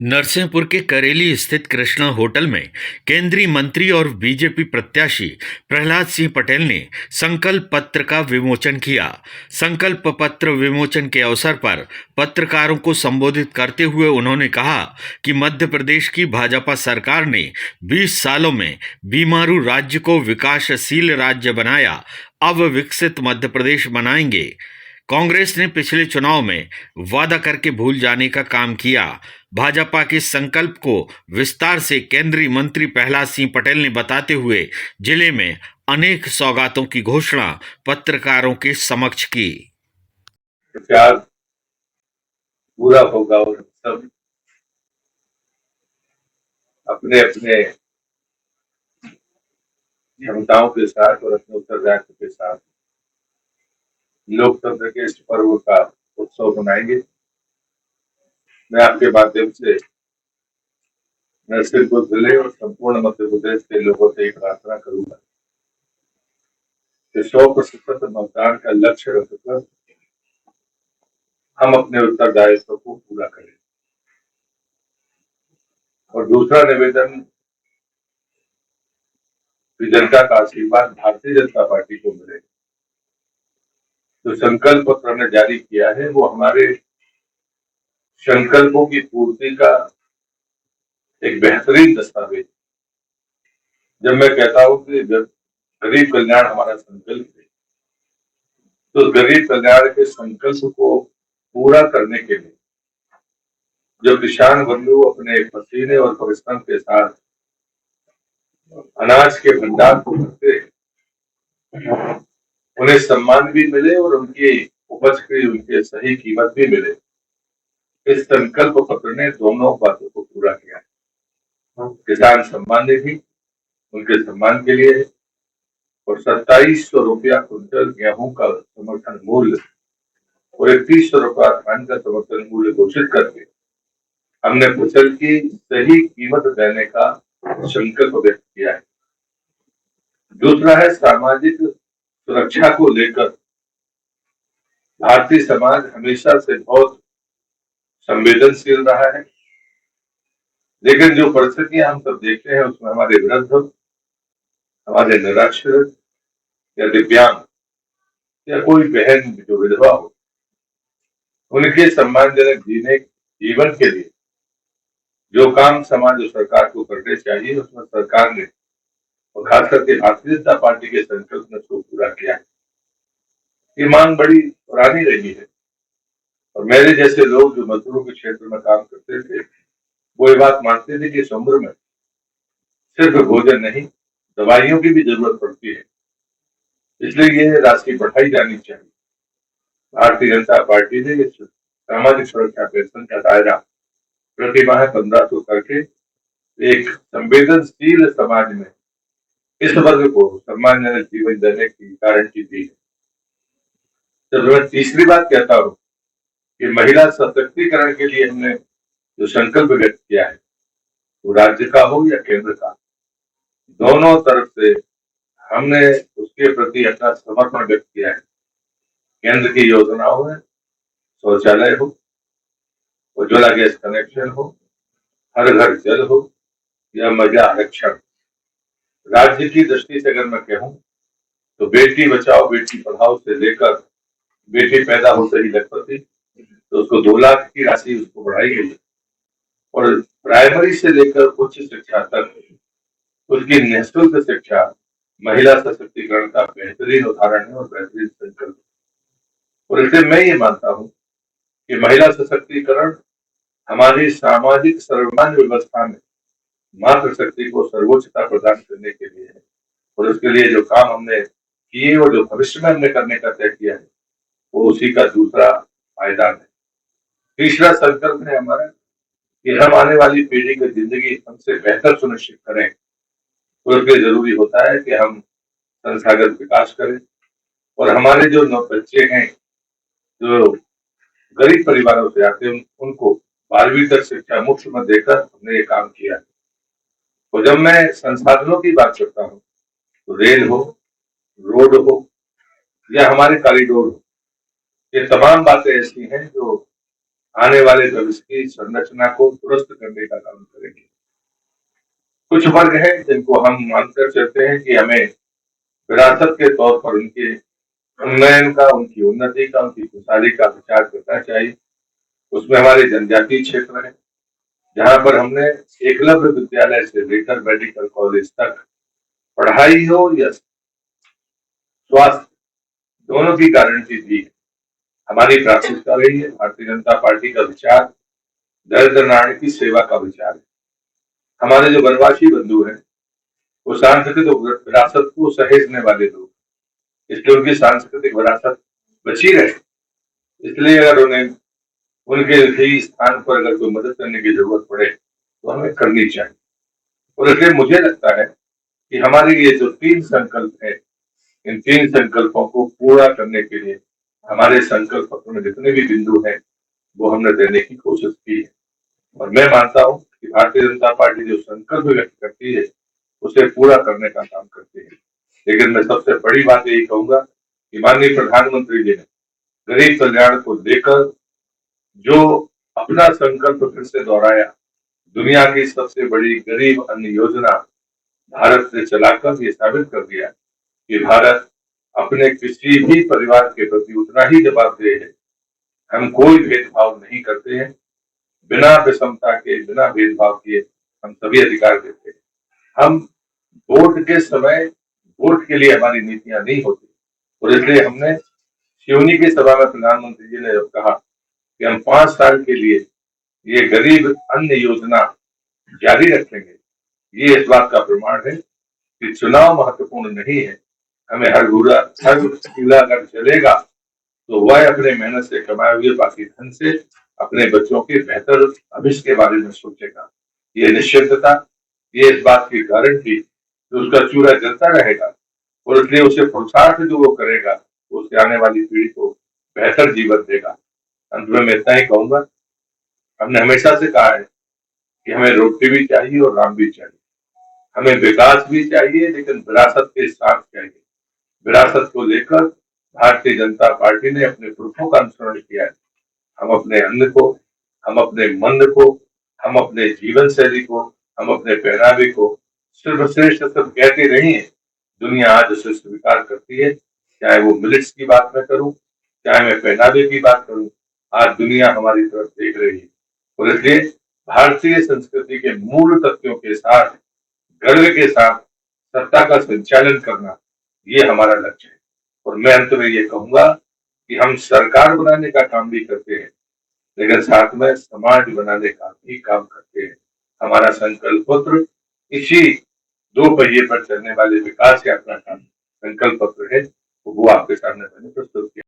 नरसिंहपुर के करेली स्थित कृष्णा होटल में केंद्रीय मंत्री और बीजेपी प्रत्याशी प्रहलाद सिंह पटेल ने संकल्प पत्र का विमोचन किया। संकल्प पत्र विमोचन के अवसर पर पत्रकारों को संबोधित करते हुए उन्होंने कहा कि मध्य प्रदेश की भाजपा सरकार ने 20 सालों में बीमारू राज्य को विकासशील राज्य बनाया। अब विकसित मध्य प्रदेश बनाएंगे। कांग्रेस ने पिछले चुनाव में वादा करके भूल जाने का काम किया। भाजपा के संकल्प को विस्तार से केंद्रीय मंत्री प्रहलाद सिंह पटेल ने बताते हुए जिले में अनेक सौगातों की घोषणा पत्रकारों के समक्ष की। प्रचार पूरा होगा और सब अपने अपने क्षमताओं के साथ और अपने उत्तरदायित्व के साथ लोकतंत्र के इस पर्व का उत्सव मनाएंगे। मैं आपके माध्यम से नरसिंहपुर जिले और संपूर्ण मध्य प्रदेश के लोगों से एक प्रार्थना करूंगा कि 100% मतदान का लक्ष्य रखकर हम अपने उत्तरदायित्व को पूरा करें। और दूसरा निवेदन, जनता का आशीर्वाद भारतीय जनता पार्टी को मिले। जो संकल्प पत्र हमने जारी किया है वो हमारे संकल्पों की पूर्ति का एक बेहतरीन दस्तावेज। जब मैं कहता हूं कि गरीब कल्याण हमारा संकल्प है, तो गरीब कल्याण के संकल्प को पूरा करने के लिए जो किसान बंधु अपने पसीने और परिश्रम के साथ अनाज के भंडार को करते हैं, उन्हें सम्मान भी मिले और उनकी उपज की उनके सही कीमत भी मिले। इस संकल्प पत्र ने दोनों बातों को पूरा किया है। किसान सम्मान निधि उनके सम्मान के लिए है और 2700 रुपया क्विंटल गेहूं का समर्थन मूल्य और 3100 रुपया धान का समर्थन मूल्य घोषित करके हमने फसल की सही कीमत देने का संकल्प व्यक्त किया है। दूसरा है सामाजिक सुरक्षा को लेकर भारतीय समाज हमेशा से बहुत संवेदनशील रहा है, लेकिन जो परिस्थितियां हम सब देखते हैं उसमें हमारे वृद्ध, हमारे निराश्रित या दिव्यांग या कोई बहन जो विधवा हो, उनके सम्मानजनक जीवन के लिए जो काम समाज और सरकार को करने चाहिए उसमें सरकार ने और खास करके भारतीय जनता पार्टी के संकल्प ने उसको पूरा किया है। ये मांग बड़ी पुरानी रही है और मेरे जैसे लोग जो मजदूरों के क्षेत्र में काम करते थे वो ये बात मानते थे कि इस उम्र में सिर्फ भोजन नहीं, दवाइयों की भी जरूरत पड़ती है, इसलिए ये राशि बढ़ाई जानी चाहिए। भारतीय जनता पार्टी ने इस सामाजिक सुरक्षा पेंशन का दायरा प्रति माह 1500 करके एक संवेदनशील समाज में इस वर्ग को सम्मानजनक जीवन देने की गारंटी दी है। जब मैं तीसरी बात कहता हूँ कि महिला सशक्तिकरण के लिए हमने जो संकल्प व्यक्त किया है वो राज्य का हो या केंद्र का, दोनों तरफ से हमने उसके प्रति अपना समर्पण व्यक्त किया है। केंद्र की योजनाओं में शौचालय हो, उज्ज्वला गैस कनेक्शन हो, हर घर जल हो या महिला आरक्षण, राज्य की दृष्टि से अगर मैं कहूँ तो बेटी बचाओ बेटी पढ़ाओ से लेकर बेटी पैदा होते ही लखपति तो उसको 2 लाख की राशि उसको बढ़ाई गई और प्राइमरी से लेकर उच्च शिक्षा तक उसकी निःशुल्क शिक्षा महिला सशक्तिकरण का बेहतरीन उदाहरण है और बेहतरीन संकल्प। और इसलिए मैं ये मानता हूँ कि महिला सशक्तिकरण हमारी सामाजिक सर्वमान्य व्यवस्था में मातृशक्ति को सर्वोच्चता प्रदान करने के लिए है और उसके लिए जो काम हमने किए और जो भविष्य में हमने करने का तय किया है वो उसी का दूसरा पायदान है। तीसरा संकल्प है हमारा कि हम आने वाली पीढ़ी की जिंदगी हमसे बेहतर सुनिश्चित करें, तो इसके लिए जरूरी होता है कि हम संस्थागत विकास करें और हमारे जो बच्चे हैं जो गरीब परिवारों से आते हैं उनको 12वीं तक शिक्षा मुफ्त में देकर हमने ये काम किया है। और जब मैं संसाधनों की बात करता हूँ तो रेल हो, रोड हो या हमारे कॉरिडोर हो, ये तमाम बातें ऐसी हैं जो आने वाले भविष्य की संरचना को दुरुस्त करने का काम करेंगे। कुछ वर्ग हैं जिनको हम मानकर चलते हैं कि हमें विरासत के तौर पर उनके उन्नयन का, उनकी उन्नति का, उनकी खुशहाली का विचार करना चाहिए। उसमें हमारे जनजातीय क्षेत्र है, जहाँ पर हमने एकलव्य विद्यालय से लेकर मेडिकल कॉलेज तक पढ़ाई हो या स्वास्थ्य, दोनों की गारंटी दी है। हमारी प्राथमिकता रही है, भारतीय जनता पार्टी का विचार दरिद्र नारायण की सेवा का विचार है। हमारे जो वनवासी बंधु हैं, वो सांस्कृतिक विरासत को सहेजने वाले लोग, इसलिए उनकी सांस्कृतिक विरासत बची रहे। इसलिए अगर उन्हें उनके ही स्थान पर अगर कोई मदद करने की जरूरत पड़े तो हमें करनी चाहिए। और इसलिए मुझे लगता है कि हमारे ये जो 3 संकल्प है, इन 3 संकल्पों को पूरा करने के लिए हमारे संकल्प पत्र में जितने भी बिंदु हैं वो हमने देने की कोशिश की है। और मैं मानता हूँ कि भारतीय जनता पार्टी जो संकल्प व्यक्त करती है उसे पूरा करने का काम करती है। लेकिन मैं सबसे बड़ी बात यही कहूंगा कि माननीय प्रधानमंत्री जी ने गरीब कल्याण को लेकर जो अपना संकल्प फिर से दोहराया, दुनिया की सबसे बड़ी गरीब अन्न योजना भारत ने चलाकर ये साबित कर दिया कि भारत अपने किसी भी परिवार के प्रति उतना ही जवाबदेह है। हम कोई भेदभाव नहीं करते हैं, बिना विषमता के, बिना भेदभाव के हम सभी अधिकार देते हैं। हम वोट के समय वोट के लिए हमारी नीतियां नहीं होती। और इसलिए हमने सिवनी की सभा में प्रधानमंत्री जी ने जब कहा कि हम 5 साल के लिए ये गरीब अन्न योजना जारी रखेंगे, ये इस बात का प्रमाण है कि चुनाव महत्वपूर्ण नहीं है। हमें हर चूल्हा अगर चलेगा तो वह अपने मेहनत से कमाए हुए बाकी धन से अपने बच्चों के बेहतर भविष्य के बारे में सोचेगा। ये निश्चितता, ये इस बात की गारंटी कि उसका चूल्हा जलता रहेगा और इसलिए उसे पुरुषार्थ जो वो करेगा उससे आने वाली पीढ़ी को बेहतर जीवन देगा। अंत में मैं इतना ही कहूंगा, हमने हमेशा से कहा है कि हमें रोटी भी चाहिए और राम भी चाहिए। हमें विकास भी चाहिए लेकिन विरासत के साथ चाहिए। विरासत को लेकर भारतीय जनता पार्टी ने अपने पुरखों का अनुसरण किया है। हम अपने अन्न को, हम अपने मन को, हम अपने जीवन शैली को, हम अपने पहनावे को सिर्फ श्रेष्ठ सिर्फ कहते नहीं है, दुनिया आज उसे स्वीकार करती है। चाहे वो मिलिट्स की बात मैं करूं, चाहे मैं पहनावे की बात करूं, आज दुनिया हमारी तरफ देख रही है। और इसलिए भारतीय संस्कृति के मूल तत्वों के साथ, गर्व के साथ सत्ता का संचालन करना, ये हमारा लक्ष्य है। और मैं अंत में ये कहूंगा कि हम सरकार बनाने का काम भी करते हैं लेकिन साथ में समाज बनाने का भी काम करते हैं। हमारा संकल्प पत्र इसी 2 पहिए पर चलने वाले विकास यात्रा का संकल्प पत्र है, वो आपके सामने मैंने प्रस्तुत किया।